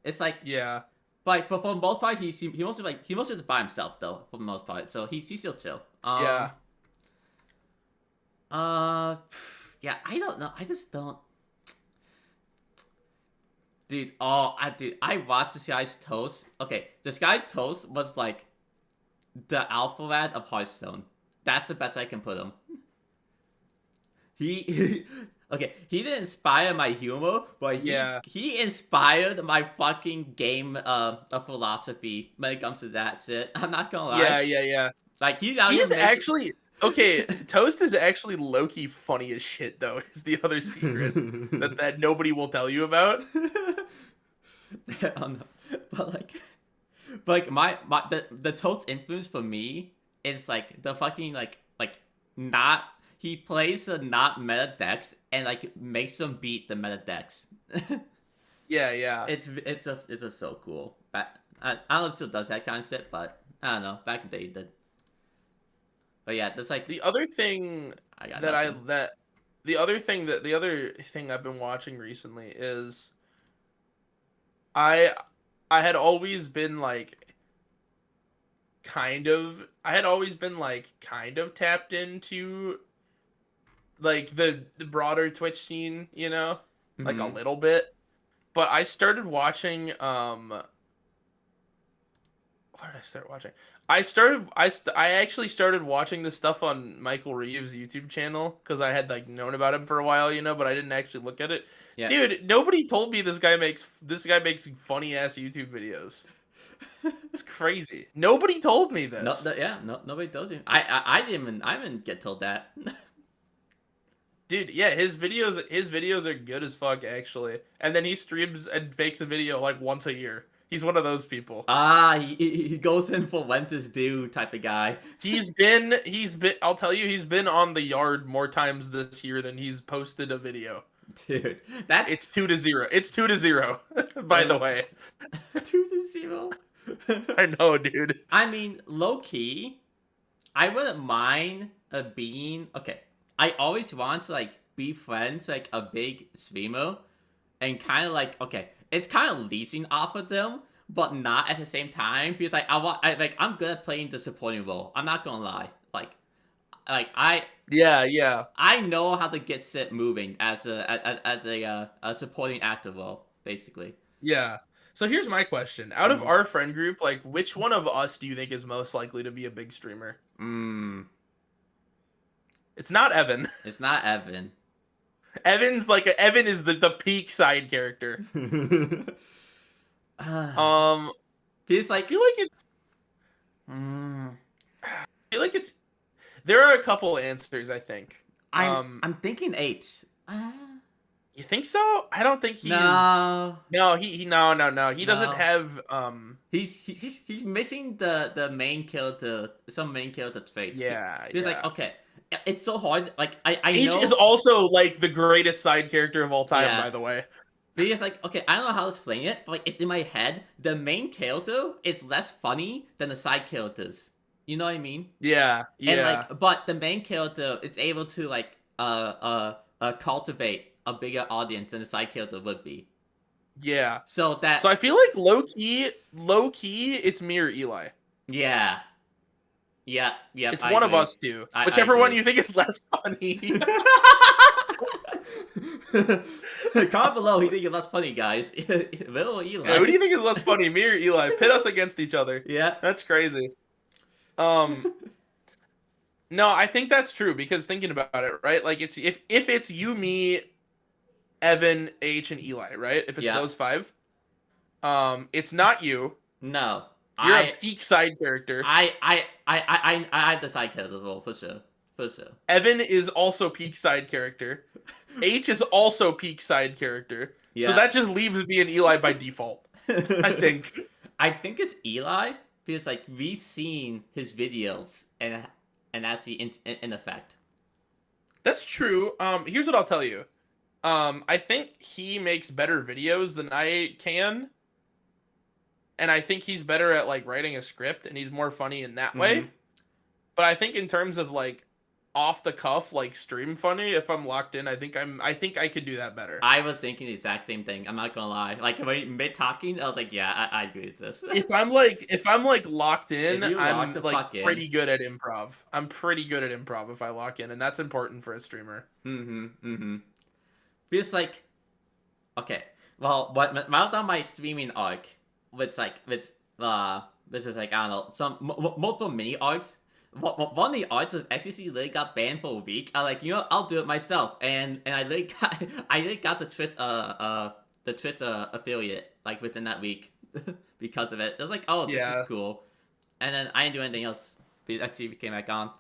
It's like Yeah. but for the most part, he mostly is by himself though for the most part. So he's still chill. Yeah. Yeah, I don't know. I just don't. Dude, I watched this guy's toast. Okay, this guy toast was like the alpha lad of Hearthstone. That's the best I can put him. Okay, he didn't inspire my humor, but he inspired my fucking game philosophy when it comes to that shit. I'm not gonna lie. Yeah. Like he's actually okay. Toast is actually low-key funny as shit though. Is the other secret that nobody will tell you about. I don't know. But like the Toast influence for me is like the fucking like not. He plays the not meta decks and like makes them beat the meta decks. Yeah. It's just so cool. I don't know if he still does that kind of shit, but I don't know. Back in the day, he did. But yeah, that's like the other thing the other thing I've been watching recently is I had always been like kind of tapped into like the broader Twitch scene, you know, like a little bit. But I started watching what did I start watching? I actually started watching the stuff on Michael Reeves' YouTube channel because I had like known about him for a while, you know, but I didn't actually look at it. Yeah. Dude, nobody told me this guy makes funny ass YouTube videos. It's crazy. Nobody told me this. Nobody told you. I didn't get told that. Dude, yeah, his videos are good as fuck actually. And then he streams and makes a video like once a year. He's one of those people. He goes in for when to do type of guy. He's been I'll tell you, he's been on the yard more times this year than he's posted a video. Dude, it's 2-0. It's 2-0, by the way. 2-0. I know, dude. I mean, low key, I wouldn't mind being okay. I always want to like be friends like a big streamer, and kind of like okay, it's kind of leeching off of them, but not at the same time because like I'm good at playing the supporting role. I'm not gonna lie, Yeah. I know how to get shit moving as a supporting actor role, basically. Yeah. So here's my question: out of our friend group, like, which one of us do you think is most likely to be a big streamer? It's not Evan. It's not Evan. Evan is the peak side character. Feels like I feel like it's. There are a couple answers. I think. I'm thinking H. You think so? I don't think he's. No. No, he doesn't have. He's missing the main character, some main character traits. Yeah. He's like okay. It's so hard. Like I H know. is also like the greatest side character of all time, by the way. Because like okay, I don't know how to explain it, but like it's in my head. The main character is less funny than the side characters. You know what I mean? Yeah. And like, but the main character is able to like cultivate a bigger audience than the side character would be. Yeah. So I feel like low key, it's me or Eli. Yeah. Yeah. It's one of us two. Whichever one you think is less funny. Comment below who you think is less funny, guys. Will or Eli? Yeah, who do you think is less funny, me or Eli? Pit us against each other. Yeah. That's crazy. No, I think that's true because thinking about it, right? Like it's if it's you, me, Evan, H, and Eli, right? If it's those five, it's not you. No. You're a peak side character. I had the side character role for sure. For sure. Evan is also peak side character. H is also peak side character. Yeah. So that just leaves me and Eli by default, I think. I think it's Eli because like we've seen his videos and that's the in effect. That's true. Here's what I'll tell you. I think he makes better videos than I can. And I think he's better at like writing a script and he's more funny in that way. But I think in terms of like off the cuff, like stream funny, if I'm locked in, I think I could do that better. I was thinking the exact same thing. I'm not gonna lie. Like when mid talking, I was like, yeah, I agree with this. If I'm like locked in, I'm lock like in. pretty good at improv. I'm pretty good at improv if I lock in, and that's important for a streamer. Because like, okay, well, when I was on my streaming arc, this is like I don't know, some multiple mini arcs. One of the arcs was XCC literally got banned for a week. I like, I'll do it myself, and I literally got the Twitch affiliate like within that week because of it. It was like, oh, this is cool, and then I didn't do anything else. XCC came back on.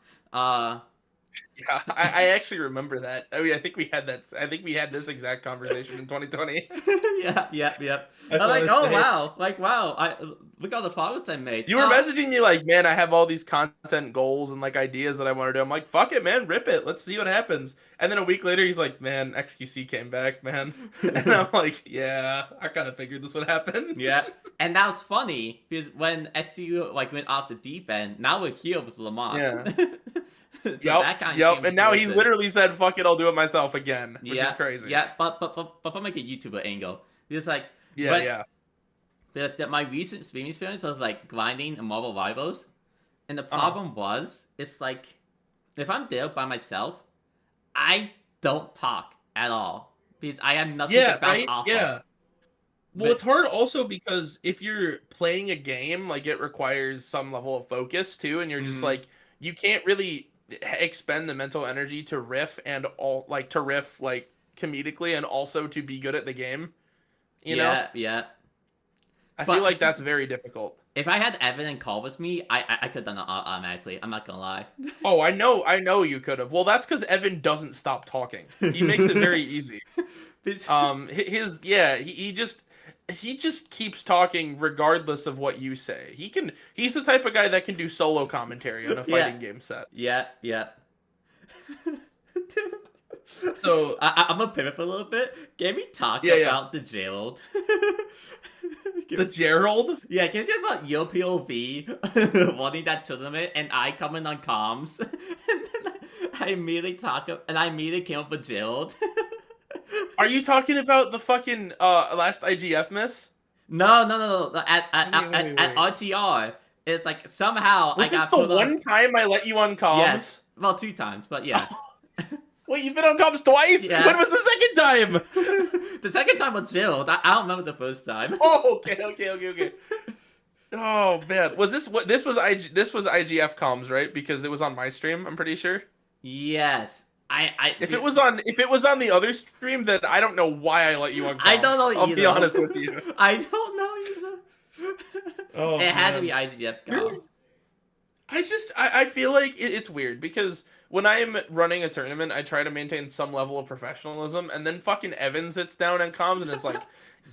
Yeah, I actually remember that. I mean, I think we had this exact conversation in 2020. Yeah. I'm like, oh wow, I look at all the progress I made. You were messaging me like, man, I have all these content goals and like ideas that I want to do. I'm like, fuck it, man, rip it. Let's see what happens. And then a week later, he's like, man, XQC came back, man. And I'm like, yeah, I kind of figured this would happen. Yeah, and that was funny because when XCU like went off the deep end, now we're here with Lamont. Yeah. So yep. And now he's literally said, "Fuck it, I'll do it myself again," which is crazy. Yeah, but from like a YouTuber angle, it's like my recent streaming experience was like grinding in Marvel Rivals, and the problem was it's like if I'm there by myself, I don't talk at all because I have nothing to bounce off of. Well, it's hard also because if you're playing a game, like it requires some level of focus too, and you're just like you can't really expend the mental energy to riff like comedically and also to be good at the game. You know? Yeah. I feel like that's very difficult. If I had Evan and Call with me, I could have done it automatically. I'm not gonna lie. Oh, I know you could have. Well, that's because Evan doesn't stop talking. He makes it very easy. He just keeps talking regardless of what you say. He's the type of guy that can do solo commentary on a fighting game set. Yeah. So I'm gonna pivot for a little bit. Can we talk about the Gerald? The Gerald? Yeah, can we talk about your POV wanting that tournament and I coming on comms? And then I immediately came up with Gerald. Are you talking about the fucking last IGF miss? No. At RTR, it's like somehow Was this the one time I let you on comms? Yes. Well, 2 times, but yeah. Wait, you've been on comms twice? Yeah. When was the second time? The second time was Gerald. I don't remember the first time. Oh, okay. Oh man, this was IGF comms, right? Because it was on my stream, I'm pretty sure. Yes. If it was on the other stream, then I don't know why I let you on comms. I don't know either. I'll be honest with you. I don't know either. Oh, it had to be IGF comms. I feel like it's weird because when I'm running a tournament, I try to maintain some level of professionalism, and then fucking Evan sits down and comms and it's like,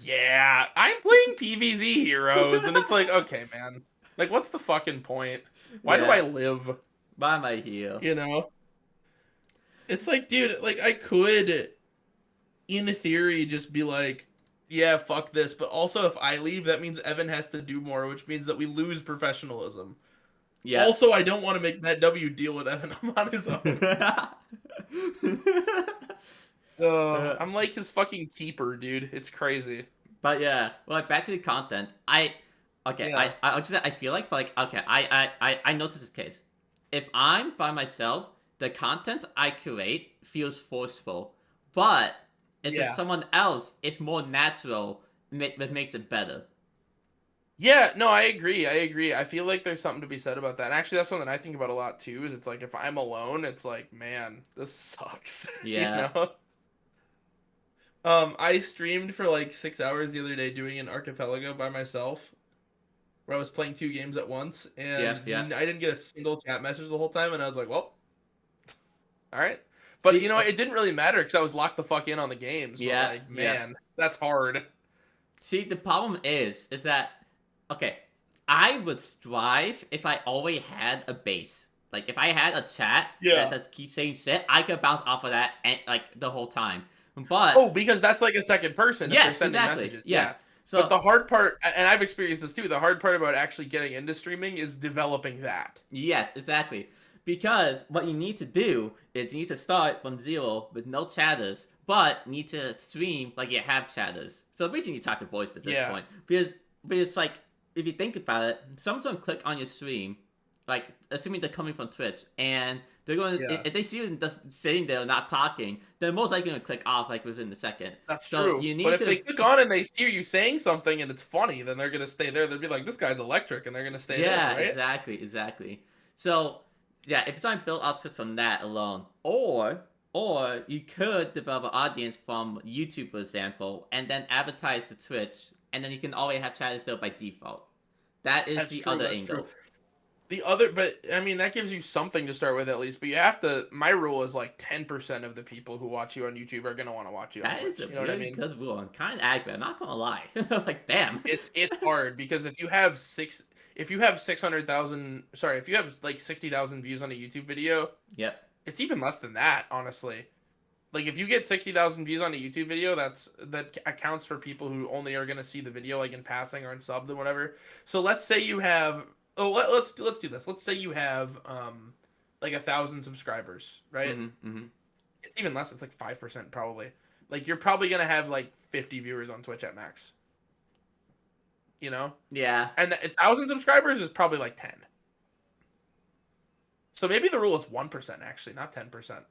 yeah, I'm playing PvZ heroes, and it's like, okay, man, like what's the fucking point? Why do I live? Why am I here? You know? It's like, dude, like I could, in theory, just be like, yeah, fuck this. But also, if I leave, that means Evan has to do more, which means that we lose professionalism. Yeah. Also, I don't want to make Matt W deal with Evan on his own. I'm like his fucking keeper, dude. It's crazy. But yeah, well, like, back to the content. I feel like, but like, okay, I noticed this case. If I'm by myself, the content I create feels forceful, but if it's someone else, it's more natural. That makes it better. Yeah, no, I agree. I feel like there's something to be said about that. And actually, that's something I think about a lot too. Is it's like if I'm alone, it's like, man, this sucks. Yeah. You know? I streamed for like 6 hours the other day doing an archipelago by myself, where I was playing 2 games at once, and I didn't get a single chat message the whole time, and I was like, well. All right. But See, you know, it didn't really matter because I was locked the fuck in on the games. Yeah, But like, man, that's hard. See, the problem is that okay, I would strive if I always had a base. Like if I had a chat Yeah. that keeps saying shit, I could bounce off of that and, like the whole time. But Oh, because that's like a second person if they're yes, sending exactly. messages. Yeah. Yeah. But So the hard part, and I've experienced this too, the hard part about actually getting into streaming is developing that. yes, exactly. Because what you need to do is you need to start from zero with no chatters, but need to stream like you have chatters. So basically you talk to voice at this Yeah. point. Because like if you think about it, someone's gonna click on your stream, like assuming they're coming from Twitch, and they're going Yeah. if they see you just sitting there not talking, they're most likely gonna click off like within the second. That's So true. you need But if to they click on and they hear you saying something and it's funny, then they're gonna stay there. They'll be like, "This guy's electric," and they're gonna stay yeah, there, right? exactly. So yeah, if you're trying to build up from that alone, or you could develop an audience from YouTube, for example, and then advertise to Twitch, and then you can always have chatters still by default. That is That's the true. other That's angle. true. The other, but I mean, that gives you something to start with at least. But you have to. My rule is like 10% of the people who watch you on YouTube are gonna want to watch you on That Twitch. is a You know what I really mean? good rule. I'm kind of accurate. I'm not gonna lie. Like damn. It's hard because if you have 600,000, sorry, if you have like 60,000 views on a YouTube video, Yep. it's even less than that, honestly. Like if you get 60,000 views on a YouTube video, that accounts for people who only are gonna see the video like in passing or in subbed and whatever. So let's say you have let's do this. Let's say you have like 1,000 subscribers, right? Mm-hmm. It's even less. It's like 5% probably. Like you're probably gonna have like 50 viewers on Twitch at max. You know? Yeah. And 1,000 subscribers is probably like 10. So maybe the rule is 1% actually, not 10%.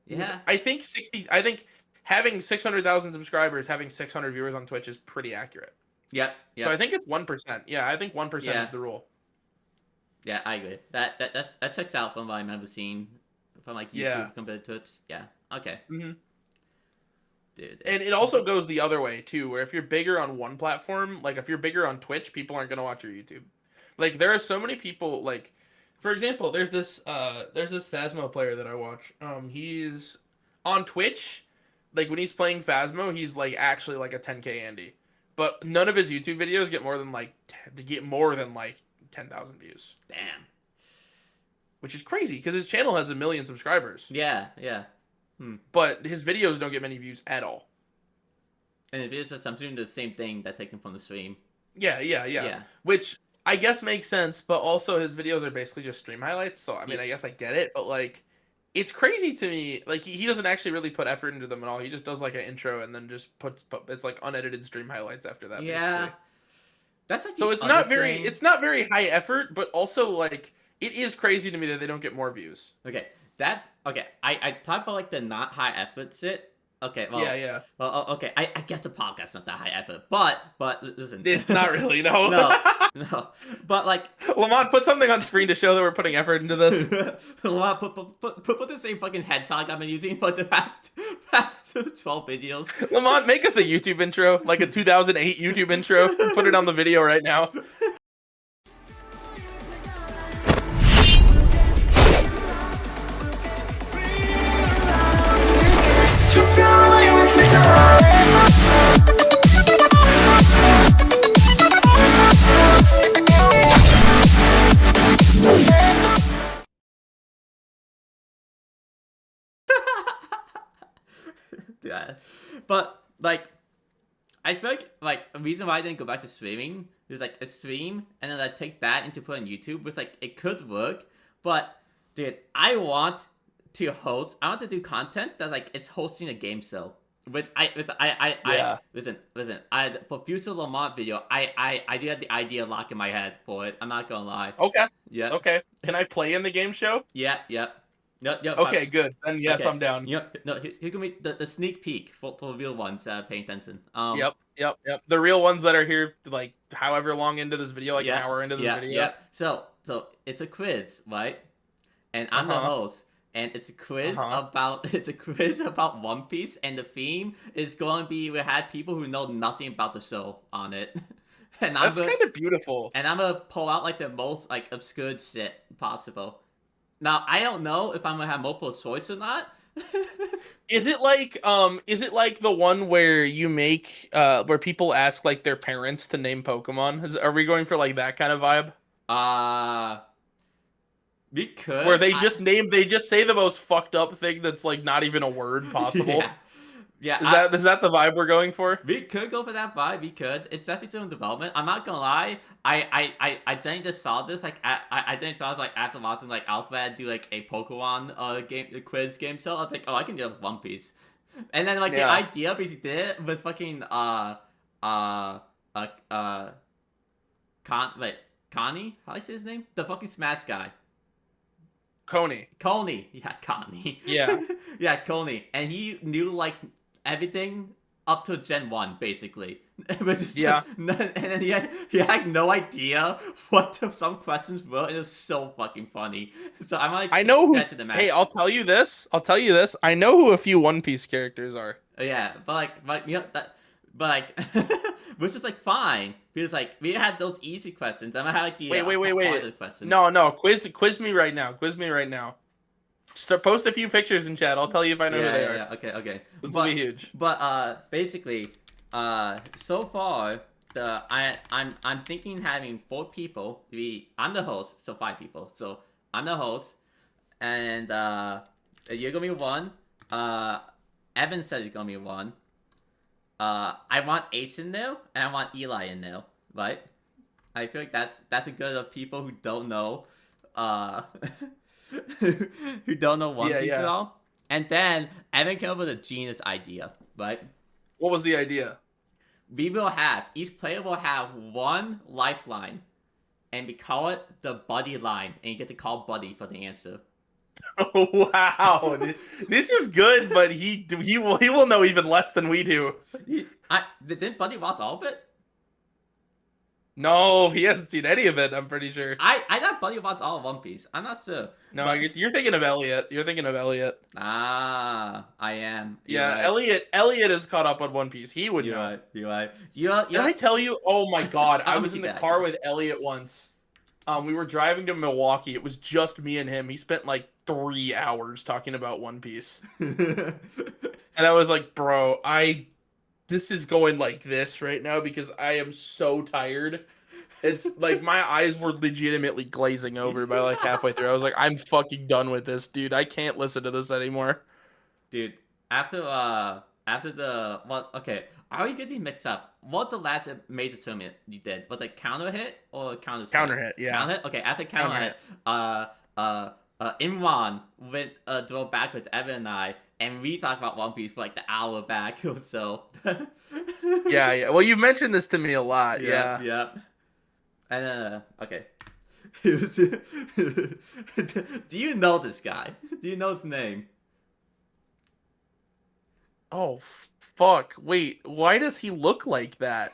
Yeah. I think having 600,000 subscribers, having 600 viewers on Twitch is pretty accurate. Yep. So I think it's 1%. Yeah, I think 1% Yeah. is the rule. Yeah, I agree. That checks out from what I remember seeing from like YouTube Yeah. compared to Twitch. Yeah. Okay. hmm Dude. And it also goes the other way too, where if you're bigger on one platform, like if you're bigger on Twitch, people aren't gonna watch your YouTube. Like there are so many people. Like, for example, there's this Phasmo player that I watch. He's on Twitch. Like when he's playing Phasmo, he's like actually like a 10K Andy. But none of his YouTube videos get more than like 10,000 views, Damn. which is crazy because his channel has 1 million subscribers. Yeah. But his videos don't get many views at all. And if it's just I'm doing the same thing that's taken from the stream. Yeah. Which I guess makes sense, but also his videos are basically just stream highlights. So I mean, I guess I get it, but like, it's crazy to me. Like he doesn't actually really put effort into them at all. He just does like an intro and then just it's like unedited stream highlights after that. Yeah. Basically. That's like So the it's other not very thing. it's not very high effort, but also like it is crazy to me that they don't get more views. Okay. That's okay. I talk about like the not high effort shit. Okay, well, Yeah. Well, okay. I guess the podcast's not that high effort, but listen, It's not really, no. no. But like, Lamont, put something on screen to show that we're putting effort into this. put the same fucking hedgehog I've been using for the past 12 videos. Lamont, make us a YouTube intro, like a 2008 YouTube intro. Put it on the video right now. Just go away with me. Yeah, but like, I feel like a reason why I didn't go back to streaming is like a stream and then I take that into put on YouTube, which like it could work, but dude, I want to host. I want to do content that like it's hosting a game show. Listen. I for future Lamont video, I do have the idea locked in my head for it. I'm not gonna lie. Okay. Yeah. Okay. Can I play in the game show? Yep. Okay, good. Then yes, Okay. I'm down. Here can be the sneak peek for real ones paying attention. Yep. The real ones that are here, like however long into this video, like Yeah, an hour into this video. Yeah. So it's a quiz, right? And I'm the host, and it's a quiz about One Piece, and the theme is going to be we had people who know nothing about the show on it. And That's kind of beautiful. And I'm gonna pull out like the most like obscure shit possible. Now I don't know if I'm gonna have multiple choice or not. Is it like the one where you make where people ask like their parents to name Pokemon? Are we going for like that kind of vibe? Uh, we Where could. they just say the most fucked up thing that's like not even a word possible. Yeah, yeah. Is that the vibe we're going for? We could go for that vibe. We could. It's definitely still in development. I'm not gonna lie. I generally just saw this like I generally saw this like after watching like Alphabet do like a Pokemon game quiz game show. I was like, oh, I can do it with One Piece. And then like the Yeah. idea basically did it with fucking uh uh wait, Connie? How do I say his name? The fucking Smash guy. Coney. Coney. Yeah, Connie. Yeah. Yeah, Coney. And he knew like everything up to Gen 1, basically. Which is Yeah. and then he had no idea what some questions were. It was so fucking funny. So I might I know who. get to the match. Hey, I'll tell you this. I know who a few One Piece characters are. Yeah, but you know that, but like, which is like fine because like we had those easy questions. I'm gonna have like the Wait. harder questions. No. Quiz me right now. Quiz me right now. Post a few pictures in chat. I'll tell you if I know who they are. Yeah. Okay. This will be huge. But basically, so far I'm thinking having 4 people. I'm the host, so 5 people. So I'm the host, and you're gonna be 1. Evan said he's gonna be 1. I want H in there, and I want Eli in there, right? I feel like that's a good of people who don't know, who don't know One Piece at all. And then Evan came up with a genius idea, right? What was the idea? Each player will have 1 lifeline, and we call it the Buddy line, and you get to call Buddy for the answer. Oh, wow, this is good, but he will know even less than we do. Didn't Buddy watch all of it? No, he hasn't seen any of it. I'm pretty sure. I thought Buddy watched all of One Piece. I'm not sure. No, but, you're thinking of Elliot. You're thinking of Elliot. I am. You're Yeah, right. Elliot is caught up on One Piece. He would know. You're right. Did I tell you? Oh my god, I I'm was in the back. car with Elliot once. We were driving to Milwaukee. It was just me and him. He spent like 3 hours talking about One Piece. And I was like, bro, this is going like this right now because I am so tired. It's like my eyes were legitimately glazing over by like halfway through. I was like, I'm fucking done with this, dude. I can't listen to this anymore. Dude, after the okay, I always get these mixed up. What's the last major tournament you did? Was it counter hit or counter strike? Counter hit, yeah. Counter hit? Okay, after counter hit, Imran went drove back with Evan and I, and we talked about One Piece for like the hour back or so. Yeah. Well, you mentioned this to me a lot. Yeah. Yeah. And okay. Do you know this guy? Do you know his name? Oh, fuck. Wait, why does he look like that?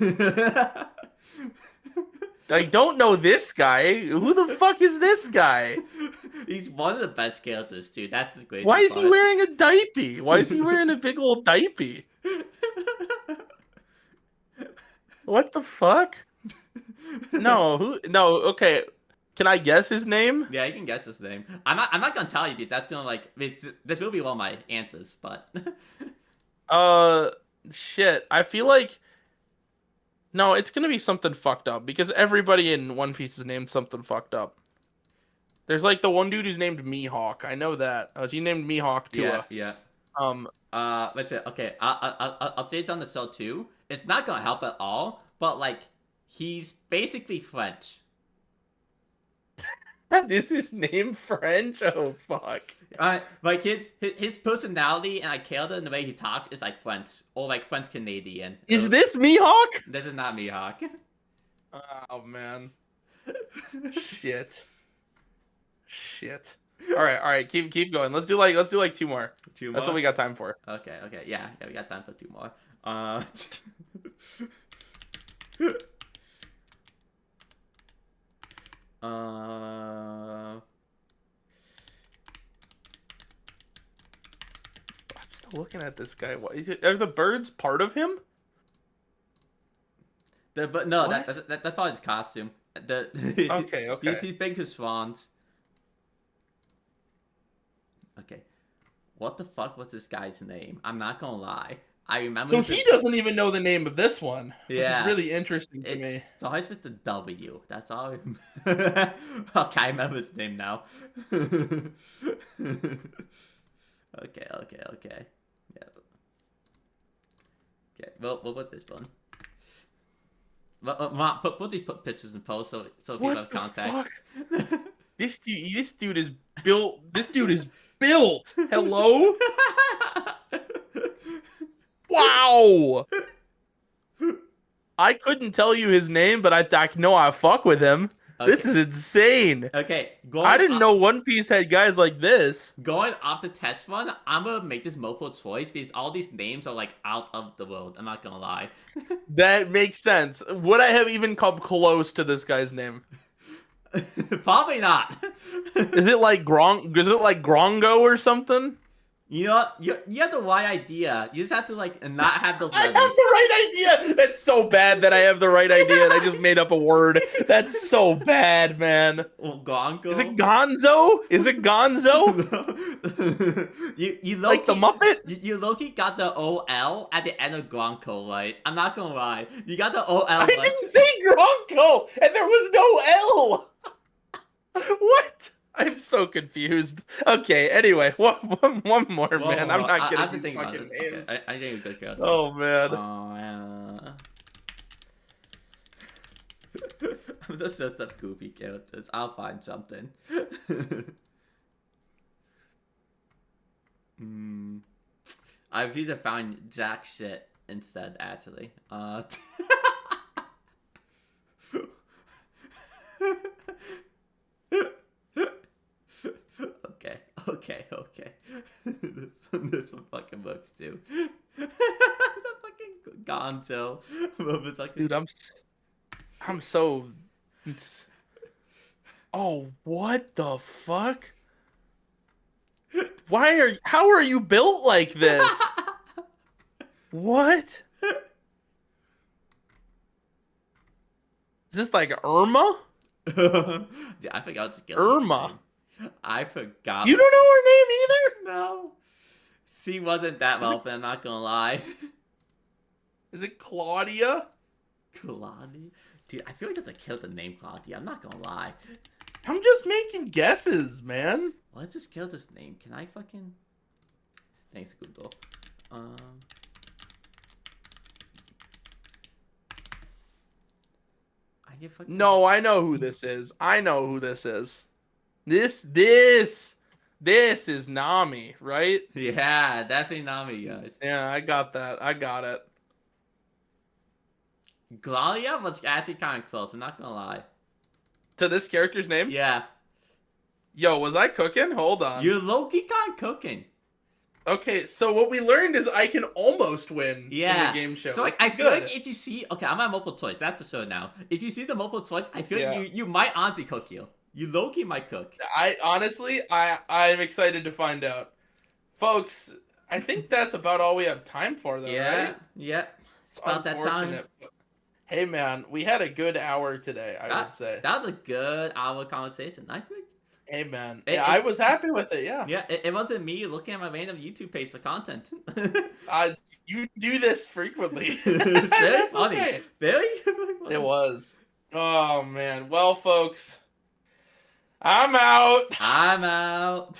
I don't know this guy. Who the fuck is this guy? He's one of the best characters too. That's the great. Why is he wearing a diaper? Why is he wearing a big old diaper? What the fuck? No, okay. Can I guess his name? Yeah, you can guess his name. I'm not gonna tell you because that's gonna like this will be one of my answers, but Shit. I feel like no, it's gonna be something fucked up because everybody in One Piece is named something fucked up. There's like the one dude who's named Mihawk. I know that. He named Mihawk Tua. yeah. Um. Let's say okay. I'll say it's on the show too. It's not gonna help at all, but like he's basically French. Is his name French? Oh fuck. Like his personality and like character and the way he talks is like French or like French Canadian. Is this Mihawk? This is not Mihawk. Oh man. Shit. All right. Keep going. Let's do like 2 more. 2 more. That's what we got time for. Okay. Yeah, we got time for 2 more. I'm still looking at this guy. What is it? Are the birds part of him? But no, What? that's probably his costume. Okay. He's big as swans. Okay. What the fuck was this guy's name? I'm not gonna lie. I remember. So he doesn't even know the name of this one, which is Yeah. really interesting to It me. starts with the W. That's all. Okay, I remember his name now. Okay. Yeah. Okay. We'll put this one. Well, put these pictures in post so people have What the contact. fuck? This dude is built. This dude is built. Hello? Wow. I couldn't tell you his name, but I know I fuck with him. Okay. This is insane. Okay, I didn't know One Piece had guys like this. Going off the test one, I'm gonna make this multiple choice because all these names are like out of the world. I'm not gonna lie. That makes sense. Would I have even come close to this guy's name? Probably not. Is it like Grongo or something? You know what? You have the right idea. You just have to like not have those I have letters. the right idea. That's so bad that I have the right idea and I just made up a word. That's so bad, man. Oh, Gonko. Is it Gonzo? Is it Gonzo? you Like the Muppet? You Loki got the OL at the end of Gronko, right? I'm not gonna lie. You got the OL. I didn't say Gronko, and there was no L. What? I'm so confused. Okay, anyway, one more, Whoa, man. whoa, I'm not I have getting to these think about fucking this. names. Okay, I think it's good. Oh, man. I'm just search up goofy characters. I'll find something. I've either found jack shit instead, actually. Okay. This one fucking works too. It's a fucking Gonzo. It's like Dude, I'm so. Oh, what the fuck? How are you built like this? What? Is this like Irma? Yeah, I forgot to get Irma. I forgot. You don't know her name either? No. She wasn't that well, but I'm not gonna lie. Is it Claudia? Claudia? Dude, I feel like that's a kill the name Claudia. I'm not gonna lie. I'm just making guesses, man. Let's just kill this name. Can I fucking... Thanks, Google. I get fucking... No, I know who this is. I know who this is. This is Nami, right? Yeah, definitely Nami, guys. Yeah, I got that. I got it. Glalia was actually kind of close. I'm not gonna lie. To this character's name? Yeah. Yo, was I cooking? Hold on. You're low-key kind of cooking. Okay, so what we learned is I can almost win Yeah. in the game show. So like, I feel like if you see... Okay, I'm at multiple choice. That's for sure now. If you see the multiple choice, I feel like you might honestly cook you. You low-key might cook. I'm excited to find out. Folks, I think that's about all we have time for, though, right? Yeah. It's about that time. Hey, man, we had a good hour today, I would say. That was a good hour conversation. I think. Hey, man. I was happy with it, yeah. Yeah, it wasn't me looking at my random YouTube page for content. You do this frequently. Very That's funny. okay. Very funny. It was. Oh, man. Well, folks, I'm out. I'm out.